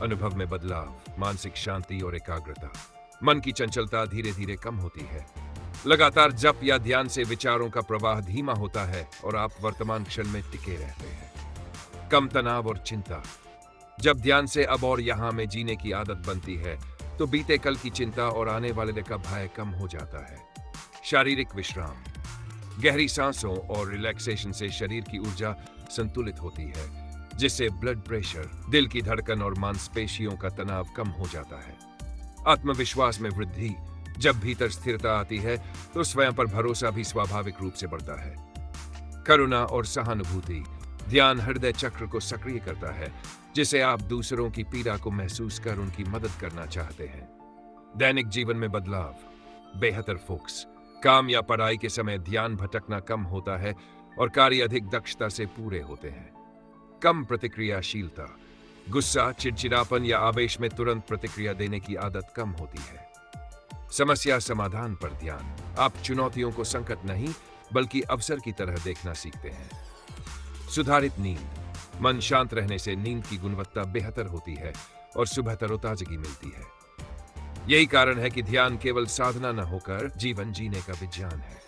अनुभव में बदलाव, मानसिक शांति और एकाग्रता। मन की चंचलता धीरे धीरे कम होती है। लगातार जप या ध्यान से विचारों का प्रवाह धीमा होता है और आप वर्तमान क्षण में टिके रहते हैं। कम तनाव और चिंता। जब ध्यान से अब और यहाँ में जीने की आदत बनती है तो बीते कल की चिंता और आने वाले का भय कम हो जाता है। शारीरिक विश्राम। गहरी सांसों और रिलैक्सेशन से शरीर की ऊर्जा संतुलित होती है, जिससे ब्लड प्रेशर, दिल की धड़कन और मांसपेशियों का तनाव कम हो जाता है। आत्मविश्वास में वृद्धि। जब भीतर स्थिरता आती है तो स्वयं पर भरोसा भी स्वाभाविक रूप से बढ़ता है। करुणा और सहानुभूति। ध्यान हृदय चक्र को सक्रिय करता है, जिसे आप दूसरों की पीड़ा को महसूस कर उनकी मदद करना चाहते हैं। दैनिक जीवन में बदलाव। बेहतर फोकस। काम या पढ़ाई के समय ध्यान भटकना कम होता है और कार्य अधिक दक्षता से पूरे होते हैं। कम प्रतिक्रियाशीलता। गुस्सा, चिड़चिड़ापन या आवेश में तुरंत प्रतिक्रिया देने की आदत कम होती है। समस्या समाधान पर ध्यान। आप चुनौतियों को संकट नहीं बल्कि अवसर की तरह देखना सीखते हैं। सुधारित नींद। मन शांत रहने से नींद की गुणवत्ता बेहतर होती है और सुबह तरोताजगी मिलती है। यही कारण है कि ध्यान केवल साधना न होकर जीवन जीने का विज्ञान है।